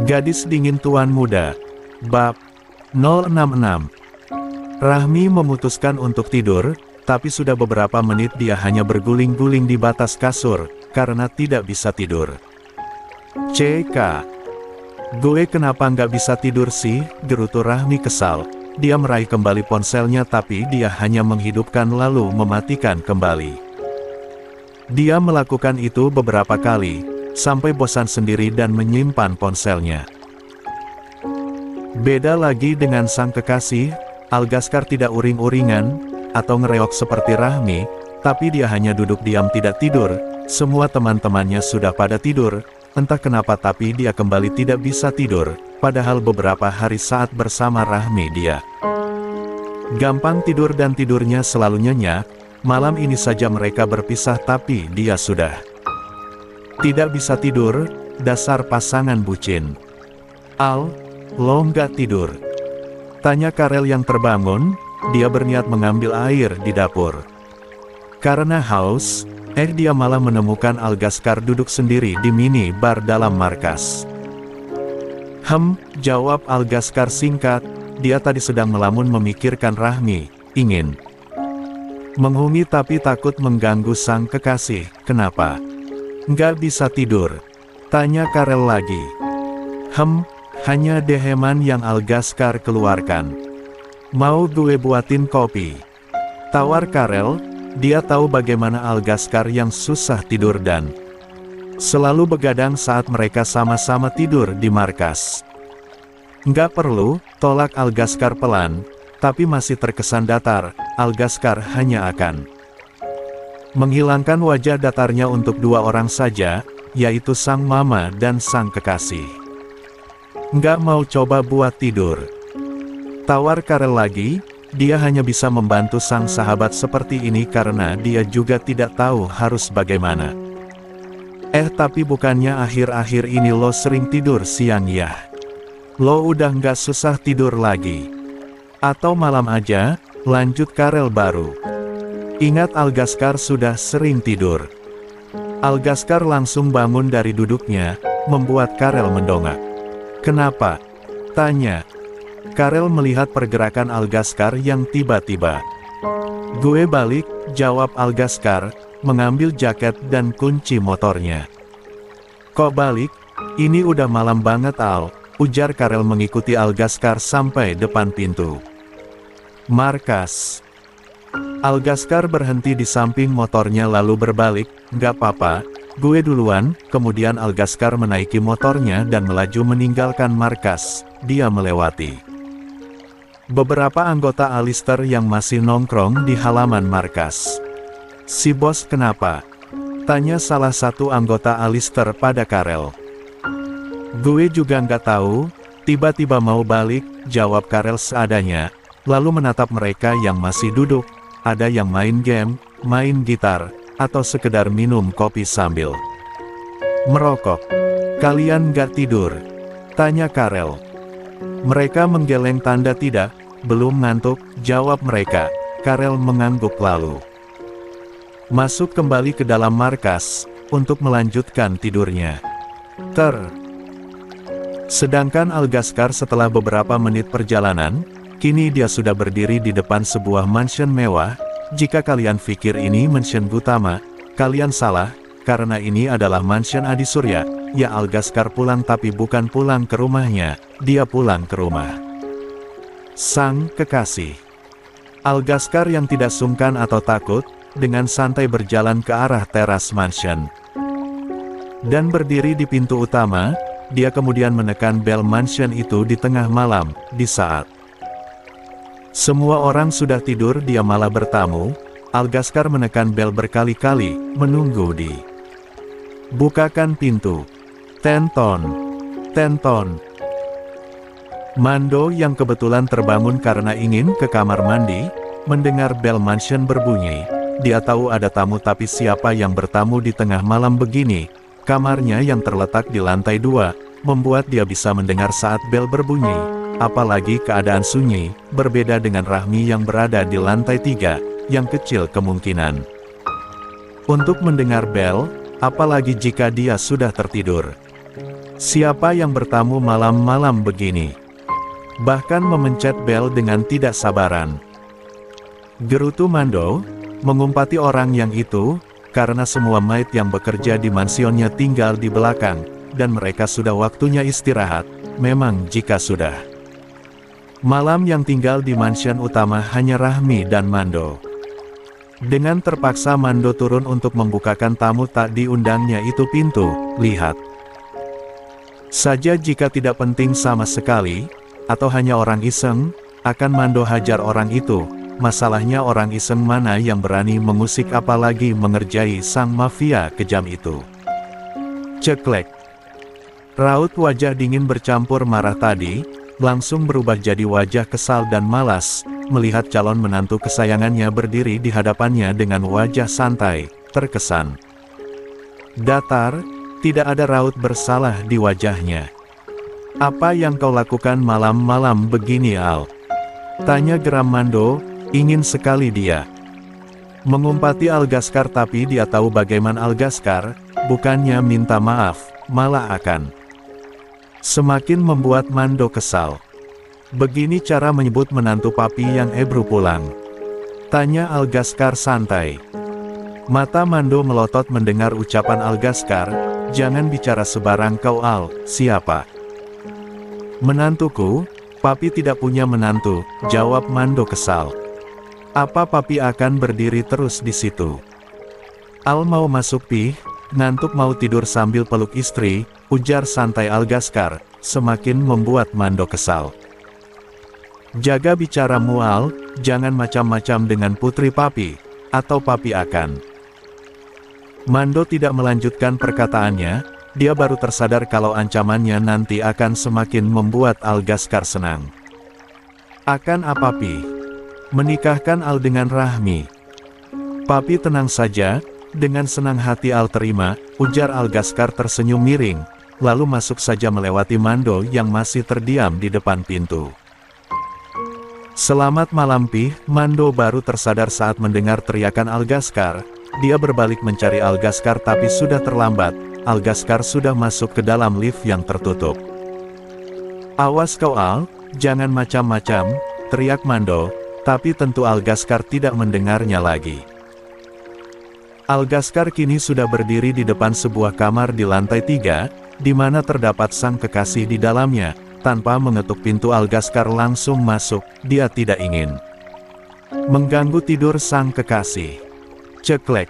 Gadis Dingin Tuan Muda. Bab 066. Rahmi memutuskan untuk tidur, tapi sudah beberapa menit dia hanya berguling-guling di batas kasur, karena tidak bisa tidur. "CK, gue kenapa nggak bisa tidur sih?" gerutu Rahmi kesal. Dia meraih kembali ponselnya tapi dia hanya menghidupkan lalu mematikan kembali. Dia melakukan itu beberapa kali, sampai bosan sendiri dan menyimpan ponselnya. Beda lagi dengan sang kekasih, Algaskar tidak uring-uringan, atau ngereok seperti Rahmi, tapi dia hanya duduk diam tidak tidur. Semua teman-temannya sudah pada tidur, entah kenapa tapi dia kembali tidak bisa tidur, padahal beberapa hari saat bersama Rahmi dia gampang tidur dan tidurnya selalu nyenyak. Malam ini saja mereka berpisah tapi dia sudah tidak bisa tidur, dasar pasangan bucin. "Al, lo nggak tidur?" tanya Karel yang terbangun. Dia berniat mengambil air di dapur. Karena haus, dia malah menemukan Algaskar duduk sendiri di mini bar dalam markas. Jawab Algaskar singkat. Dia tadi sedang melamun memikirkan Rahmi, ingin menghuni tapi takut mengganggu sang kekasih. "Kenapa nggak bisa tidur?" tanya Karel lagi. Hanya deheman yang Algaskar keluarkan. "Mau gue buatin kopi?" tawar Karel. Dia tahu bagaimana Algaskar yang susah tidur dan selalu begadang saat mereka sama-sama tidur di markas. "Nggak perlu," tolak Algaskar pelan, tapi masih terkesan datar. Algaskar hanya akan menghilangkan wajah datarnya untuk dua orang saja, yaitu sang mama dan sang kekasih. "Nggak mau coba buat tidur?" tawar Karel lagi. Dia hanya bisa membantu sang sahabat seperti ini karena dia juga tidak tahu harus bagaimana. Tapi bukannya akhir-akhir ini lo sering tidur siang ya? Lo udah nggak susah tidur lagi? Atau malam aja?" lanjut Karel baru. Ingat Algaskar sudah sering tidur. Algaskar langsung bangun dari duduknya, membuat Karel mendongak. "Kenapa?" tanya. Karel melihat pergerakan Algaskar yang tiba-tiba. "Gue balik," jawab Algaskar, mengambil jaket dan kunci motornya. "Kok balik? Ini udah malam banget Al," ujar Karel mengikuti Algaskar sampai depan pintu markas. Algaskar berhenti di samping motornya lalu berbalik. "Nggak apa-apa, gue duluan." Kemudian Algaskar menaiki motornya dan melaju meninggalkan markas. Dia melewati beberapa anggota Alistair yang masih nongkrong di halaman markas. "Si bos kenapa?" tanya salah satu anggota Alistair pada Karel. "Gue juga nggak tahu, tiba-tiba mau balik," jawab Karel seadanya, lalu menatap mereka yang masih duduk. Ada yang main game, main gitar, atau sekedar minum kopi sambil merokok. "Kalian nggak tidur?" tanya Karel. Mereka menggeleng tanda tidak. "Belum ngantuk," jawab mereka. Karel mengangguk lalu masuk kembali ke dalam markas, untuk melanjutkan tidurnya. Sedangkan Algaskar setelah beberapa menit perjalanan, kini dia sudah berdiri di depan sebuah mansion mewah. Jika kalian pikir ini mansion Gutama, kalian salah, karena ini adalah mansion Adi Surya. Ya, Algaskar pulang tapi bukan pulang ke rumahnya, dia pulang ke rumah sang kekasih. Algaskar yang tidak sungkan atau takut, dengan santai berjalan ke arah teras mansion. Dan berdiri di pintu utama, dia kemudian menekan bel mansion itu di tengah malam, di saat semua orang sudah tidur dia malah bertamu. Algaskar menekan bel berkali-kali, menunggu di bukakan pintu. Tenton. Mando yang kebetulan terbangun karena ingin ke kamar mandi, mendengar bel mansion berbunyi. Dia tahu ada tamu tapi siapa yang bertamu di tengah malam begini. Kamarnya yang terletak di lantai 2, membuat dia bisa mendengar saat bel berbunyi. Apalagi keadaan sunyi, berbeda dengan Rahmi yang berada di lantai 3, yang kecil kemungkinan untuk mendengar bel, apalagi jika dia sudah tertidur. Siapa yang bertamu malam-malam begini? Bahkan memencet bel dengan tidak sabaran. Gerutu Mando, mengumpati orang yang itu, karena semua maid yang bekerja di mansionnya tinggal di belakang, dan mereka sudah waktunya istirahat, memang jika sudah. Malam yang tinggal di mansion utama hanya Rahmi dan Mando. Dengan terpaksa Mando turun untuk membukakan tamu tak diundangnya itu pintu, lihat. Saja jika tidak penting sama sekali, atau hanya orang iseng, akan Mando hajar orang itu. Masalahnya orang iseng mana yang berani mengusik apalagi mengerjai sang mafia kejam itu. Ceklek. Raut wajah dingin bercampur marah tadi, langsung berubah jadi wajah kesal dan malas, melihat calon menantu kesayangannya berdiri di hadapannya dengan wajah santai, terkesan datar, tidak ada raut bersalah di wajahnya. "Apa yang kau lakukan malam-malam begini, Al?" tanya geram Mando, ingin sekali dia mengumpati Algaskar, tapi dia tahu bagaimana Algaskar, bukannya minta maaf, malah akan semakin membuat Mando kesal. "Begini cara menyebut menantu papi yang ebru pulang?" tanya Algaskar santai. Mata Mando melotot mendengar ucapan Algaskar, "Jangan bicara sebarang kau, Al, siapa menantuku?" "Papi tidak punya menantu," jawab Mando kesal. "Apa papi akan berdiri terus di situ? Al mau masuk pi, ngantuk mau tidur sambil peluk istri," ujar santai Algaskar, semakin membuat Mando kesal. "Jaga bicaramu, Al, jangan macam-macam dengan putri papi, atau papi akan..." Mando tidak melanjutkan perkataannya, dia baru tersadar kalau ancamannya nanti akan semakin membuat Algaskar senang. "Akan apa pi? Menikahkan Al dengan Rahmi?" "Papi tenang saja, dengan senang hati Al terima," ujar Algaskar tersenyum miring, lalu masuk saja melewati Mando yang masih terdiam di depan pintu. "Selamat malam pi," Mando baru tersadar saat mendengar teriakan Algaskar. Dia berbalik mencari Algaskar tapi sudah terlambat, Algaskar sudah masuk ke dalam lift yang tertutup. "Awas kau, Al, jangan macam-macam," teriak Mando, tapi tentu Algaskar tidak mendengarnya lagi. Algaskar kini sudah berdiri di depan sebuah kamar di lantai 3, di mana terdapat sang kekasih di dalamnya. Tanpa mengetuk pintu Algaskar langsung masuk, dia tidak ingin mengganggu tidur sang kekasih. Ceklek.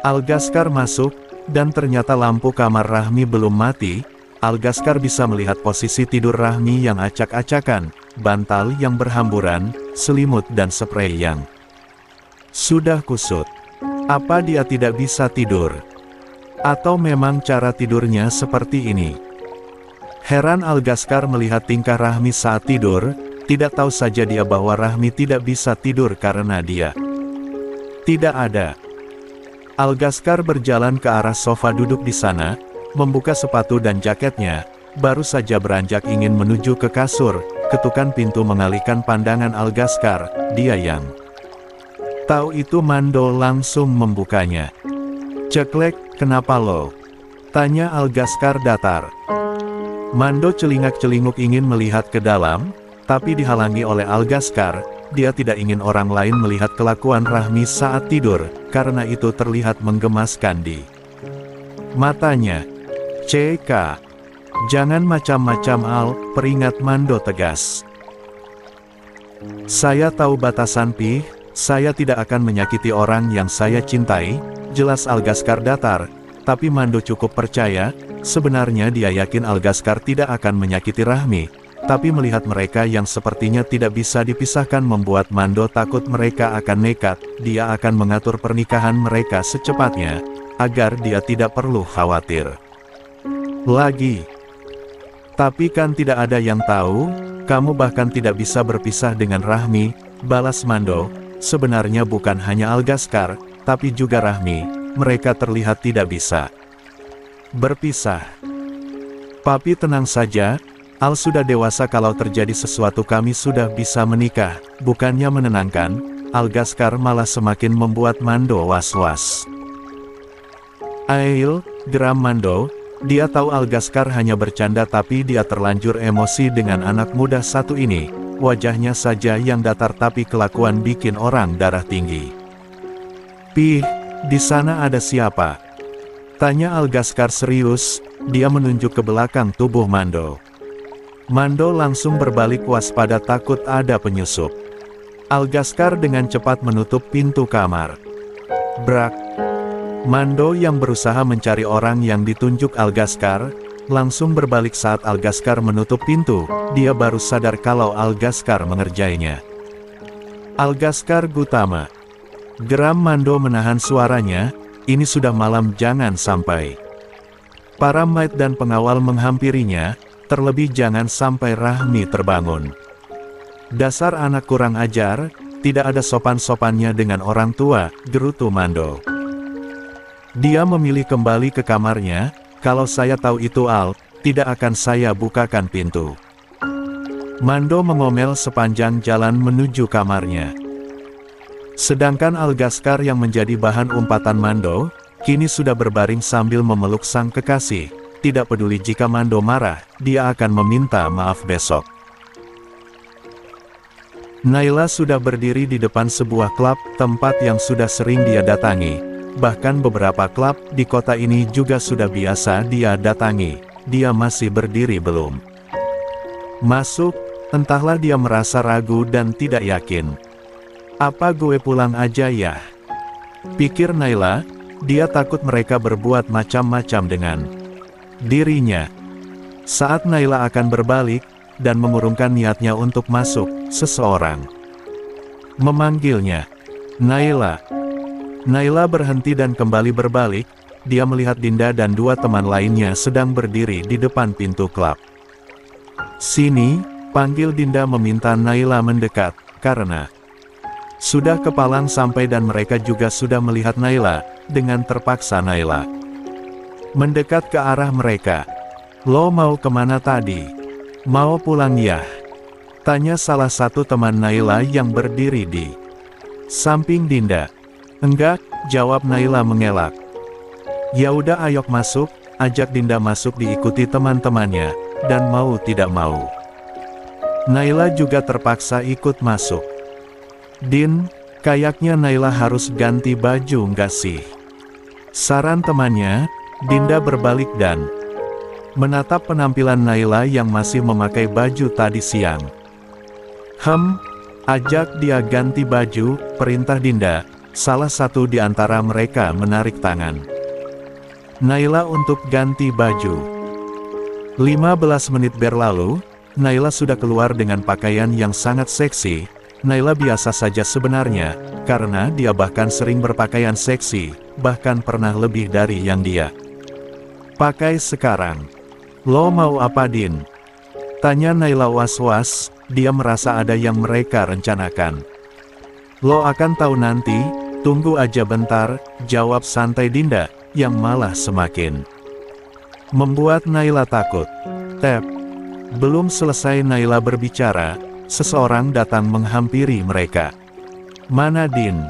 Algaskar masuk, dan ternyata lampu kamar Rahmi belum mati. Algaskar bisa melihat posisi tidur Rahmi yang acak-acakan, bantal yang berhamburan, selimut dan spray yang sudah kusut. Apa dia tidak bisa tidur? Atau memang cara tidurnya seperti ini? Heran Algaskar melihat tingkah Rahmi saat tidur, tidak tahu saja dia bahwa Rahmi tidak bisa tidur karena dia tidak ada. Algaskar berjalan ke arah sofa duduk di sana, membuka sepatu dan jaketnya, baru saja beranjak ingin menuju ke kasur, ketukan pintu mengalihkan pandangan Algaskar, dia yang tahu itu Mando langsung membukanya. "Ceklek, kenapa lo?" tanya Algaskar datar. Mando celingak-celinguk ingin melihat ke dalam, tapi dihalangi oleh Algaskar. Dia tidak ingin orang lain melihat kelakuan Rahmi saat tidur, karena itu terlihat menggemaskan di matanya. "CK, jangan macam-macam Al," peringat Mando tegas. "Saya tahu batasan pi, saya tidak akan menyakiti orang yang saya cintai," jelas Algaskar datar, tapi Mando cukup percaya, sebenarnya dia yakin Algaskar tidak akan menyakiti Rahmi. Tapi melihat mereka yang sepertinya tidak bisa dipisahkan membuat Mando takut mereka akan nekat, dia akan mengatur pernikahan mereka secepatnya, agar dia tidak perlu khawatir lagi. "Tapi kan tidak ada yang tahu, kamu bahkan tidak bisa berpisah dengan Rahmi," balas Mando. Sebenarnya bukan hanya Algaskar, tapi juga Rahmi, mereka terlihat tidak bisa berpisah. "Papi tenang saja, Al sudah dewasa, kalau terjadi sesuatu kami sudah bisa menikah," bukannya menenangkan, Algaskar malah semakin membuat Mando was-was. "Ail," geram Mando, Dia tahu Algaskar hanya bercanda tapi dia terlanjur emosi dengan anak muda satu ini. Wajahnya saja yang datar tapi kelakuan bikin orang darah tinggi. "Pih, di sana ada siapa?" tanya Algaskar serius. Dia menunjuk ke belakang tubuh Mando. Mando langsung berbalik waspada takut ada penyusup. Algaskar dengan cepat menutup pintu kamar. Brak! Mando yang berusaha mencari orang yang ditunjuk Algaskar, langsung berbalik saat Algaskar menutup pintu. Dia baru sadar kalau Algaskar mengerjainya. "Algaskar Gutama!" Geram Mando menahan suaranya, "Ini sudah malam, jangan sampai." Para maid dan pengawal menghampirinya, terlebih jangan sampai Rahmi terbangun. "Dasar anak kurang ajar, tidak ada sopan-sopannya dengan orang tua," gerutu Mando. Dia memilih kembali ke kamarnya. "Kalau saya tahu itu Al, tidak akan saya bukakan pintu." Mando mengomel sepanjang jalan menuju kamarnya. Sedangkan Algaskar yang menjadi bahan umpatan Mando, kini sudah berbaring sambil memeluk sang kekasih. Tidak peduli jika Mando marah, dia akan meminta maaf besok. Naila sudah berdiri di depan sebuah klub, tempat yang sudah sering dia datangi. Bahkan beberapa klub di kota ini juga sudah biasa dia datangi. Dia masih berdiri belum masuk, entahlah dia merasa ragu dan tidak yakin. "Apa gue pulang aja ya?" pikir Naila. Dia takut mereka berbuat macam-macam dengan dirinya. Saat Naila akan berbalik, dan mengurungkan niatnya untuk masuk, seseorang memanggilnya. "Naila." Naila berhenti dan kembali berbalik. Dia melihat Dinda dan dua teman lainnya sedang berdiri di depan pintu klub. "Sini," panggil Dinda meminta Naila mendekat, karena sudah kepalang sampai dan mereka juga sudah melihat Naila. Dengan terpaksa Naila mendekat ke arah mereka. "Lo mau kemana tadi? Mau pulang ya?" tanya salah satu teman Naila yang berdiri di samping Dinda. "Enggak," jawab Naila mengelak. "Ya udah ayo masuk," ajak Dinda masuk diikuti teman-temannya, dan mau tidak mau Naila juga terpaksa ikut masuk. "Din, kayaknya Naila harus ganti baju nggak sih?" saran temannya. Dinda berbalik dan menatap penampilan Naila yang masih memakai baju tadi siang. Ajak dia ganti baju," perintah Dinda. Salah satu di antara mereka menarik tangan Naila untuk ganti baju. 15 menit berlalu, Naila sudah keluar dengan pakaian yang sangat seksi. Naila biasa saja sebenarnya, karena dia bahkan sering berpakaian seksi, bahkan pernah lebih dari yang dia pakai sekarang. "Lo mau apa Din?" tanya Naila was-was. Dia merasa ada yang mereka rencanakan. "Lo akan tahu nanti, tunggu aja bentar," jawab santai Dinda, yang malah semakin membuat Naila takut. Tap. Belum selesai Naila berbicara, seseorang datang menghampiri mereka. "Mana Din?"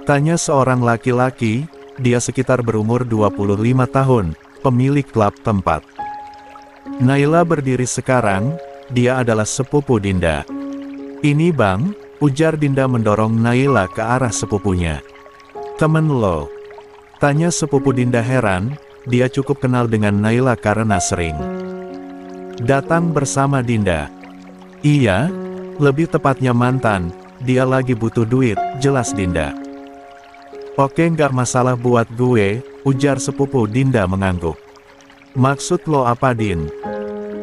tanya seorang laki-laki. Dia sekitar berumur 25 tahun, pemilik klub tempat Naila berdiri sekarang. Dia adalah sepupu Dinda. "Ini Bang," ujar Dinda mendorong Naila ke arah sepupunya. "Temen lo?" tanya sepupu Dinda heran. Dia cukup kenal dengan Naila karena sering datang bersama Dinda. "Iya, lebih tepatnya mantan, dia lagi butuh duit," jelas Dinda. "Oke nggak masalah buat gue," ujar sepupu Dinda mengangguk. "Maksud lo apa Din?"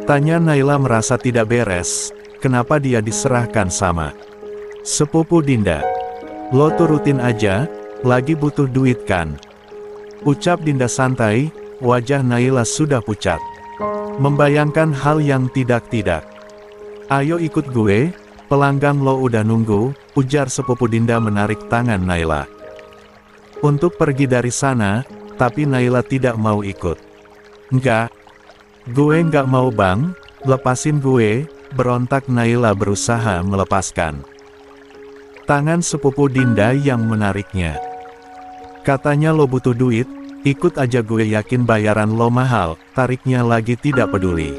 tanya Naila merasa tidak beres. Kenapa dia diserahkan sama sepupu Dinda? "Lo turutin aja, lagi butuh duit kan?" ucap Dinda santai. Wajah Naila sudah pucat, membayangkan hal yang tidak-tidak. "Ayo ikut gue, pelanggan lo udah nunggu," ujar sepupu Dinda menarik tangan Naila untuk pergi dari sana, tapi Naila tidak mau ikut. "Enggak, gue nggak mau Bang, lepasin gue," berontak Naila berusaha melepaskan tangan sepupu Dinda yang menariknya. "Katanya lo butuh duit, Ikut aja gue yakin bayaran lo mahal, tariknya lagi tidak peduli.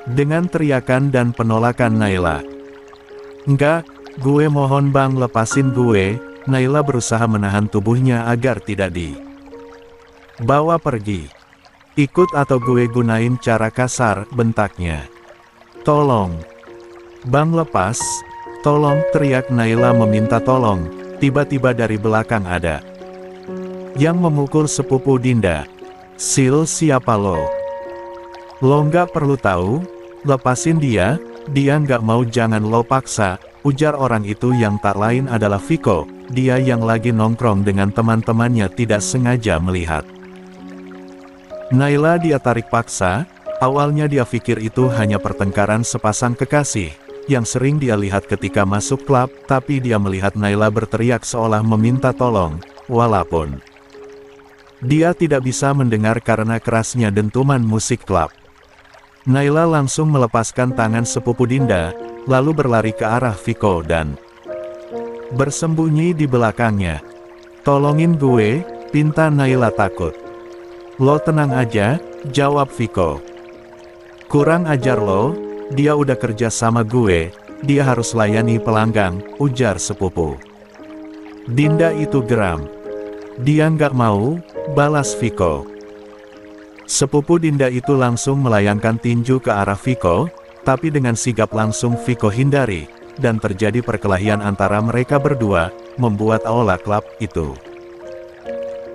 Dengan teriakan dan penolakan Naila. Enggak, gue mohon bang lepasin gue. Naila berusaha menahan tubuhnya agar tidak dibawa pergi. Ikut atau gue gunain cara kasar, bentaknya. Tolong. Bang lepas. Tolong, teriak Naila meminta tolong. Tiba-tiba dari belakang ada yang memukul sepupu Dinda. Sil, siapa lo? Lo nggak perlu tahu, lepasin dia nggak mau. Jangan lo paksa, ujar orang itu yang tak lain adalah Viko. Dia yang lagi nongkrong dengan teman-temannya tidak sengaja melihat Naila dia tarik paksa. Awalnya dia pikir itu hanya pertengkaran sepasang kekasih yang sering dia lihat ketika masuk klub, tapi dia melihat Naila berteriak seolah meminta tolong, walaupun dia tidak bisa mendengar karena kerasnya dentuman musik klub. Naila langsung melepaskan tangan sepupu Dinda, lalu berlari ke arah Viko dan bersembunyi di belakangnya. Tolongin gue, pinta Naila takut. Lo tenang aja, jawab Viko. Kurang ajar lo, dia udah kerja sama gue, dia harus layani pelanggan, ujar sepupu Dinda itu geram. Dia nggak mau, balas Viko. Sepupu Dinda itu langsung melayangkan tinju ke arah Viko, tapi dengan sigap langsung Viko hindari, dan terjadi perkelahian antara mereka berdua, membuat aula klub itu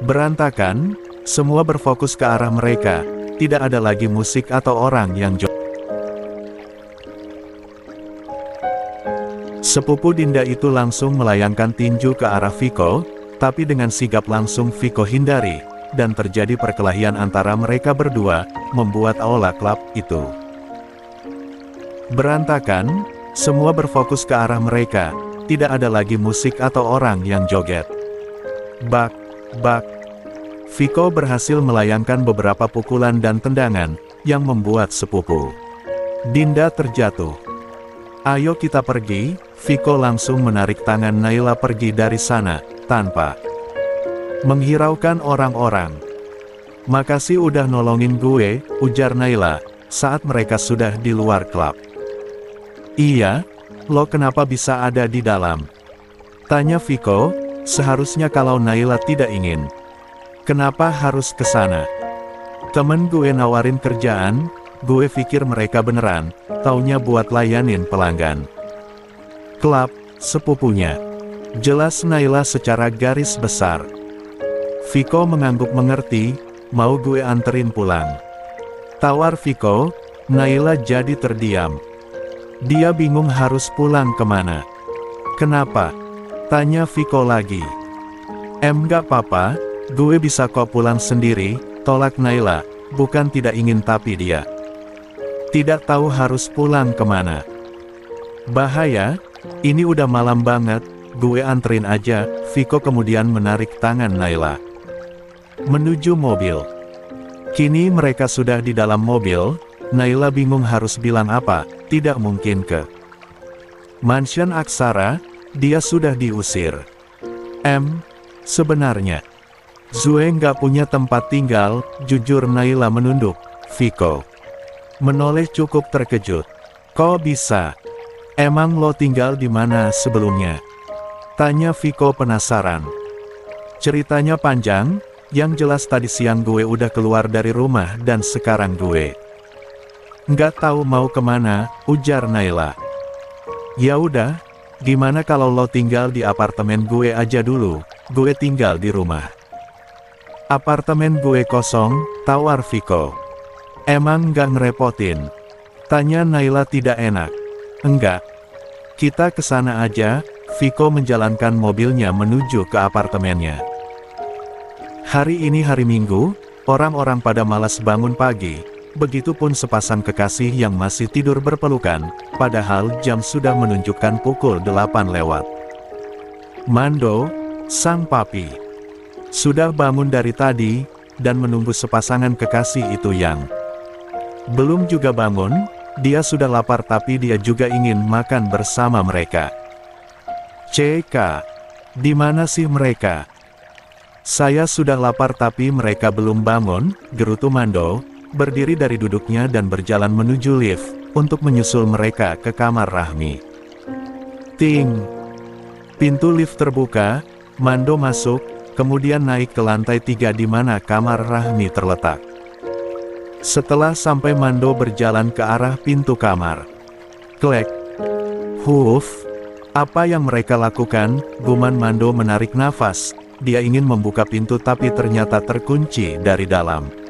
berantakan. Semua berfokus ke arah mereka, tidak ada lagi musik atau orang yang joget. Sepupu Dinda itu langsung melayangkan tinju ke arah Viko, tapi dengan sigap langsung Viko hindari, dan terjadi perkelahian antara mereka berdua, membuat aula klub itu berantakan. Semua berfokus ke arah mereka, tidak ada lagi musik atau orang yang joget. Bak, bak. Viko berhasil melayangkan beberapa pukulan dan tendangan, yang membuat sepupu Dinda terjatuh. Ayo kita pergi, Viko langsung menarik tangan Naila pergi dari sana, tanpa menghiraukan orang-orang. Makasih udah nolongin gue, ujar Naila, saat mereka sudah di luar klub. Iya, lo kenapa bisa ada di dalam? Tanya Viko, seharusnya kalau Naila tidak ingin. Kenapa harus ke sana? Temen gue nawarin kerjaan, gue pikir mereka beneran, taunya buat layanin pelanggan. Klub, sepupunya. Jelas Naila secara garis besar. Viko mengangguk mengerti, mau gue anterin pulang. Tawar Viko, Naila jadi terdiam. Dia bingung harus pulang kemana. Kenapa? Tanya Viko lagi. Gak apa-apa, gue bisa kok pulang sendiri, tolak Naila, bukan tidak ingin tapi dia tidak tahu harus pulang kemana. Bahaya, ini udah malam banget, gue anterin aja, Viko kemudian menarik tangan Naila menuju mobil. Kini mereka sudah di dalam mobil, Naila bingung harus bilang apa, tidak mungkin ke mansion Aksara, dia sudah diusir. Sebenarnya Zue nggak punya tempat tinggal, jujur Naila menunduk. Viko menoleh cukup terkejut. Kok bisa? Emang lo tinggal di mana sebelumnya? Tanya Viko penasaran. Ceritanya panjang, yang jelas tadi siang gue udah keluar dari rumah dan sekarang gue nggak tahu mau kemana, ujar Naila. Ya udah, gimana kalau lo tinggal di apartemen gue aja dulu, gue tinggal di rumah. Apartemen gue kosong, tawar Viko. Emang nggak ngerepotin? Tanya Naila tidak enak. Enggak. Kita kesana aja, Viko menjalankan mobilnya menuju ke apartemennya. Hari ini hari Minggu, orang-orang pada malas bangun pagi, begitupun sepasang kekasih yang masih tidur berpelukan, padahal jam sudah menunjukkan pukul 8 lewat. Mando, sang papi, sudah bangun dari tadi, dan menunggu sepasangan kekasih itu yang belum juga bangun. Dia sudah lapar tapi dia juga ingin makan bersama mereka. CK, di mana sih mereka? Saya sudah lapar tapi mereka belum bangun, gerutu Mando, berdiri dari duduknya dan berjalan menuju lift, untuk menyusul mereka ke kamar Rahmi. Ting! Pintu lift terbuka, Mando masuk, kemudian naik ke lantai 3 di mana kamar Rahmi terletak. Setelah sampai Mando berjalan ke arah pintu kamar. Klek! Huff! Apa yang mereka lakukan? Guman Mando menarik nafas. Dia ingin membuka pintu tapi ternyata terkunci dari dalam.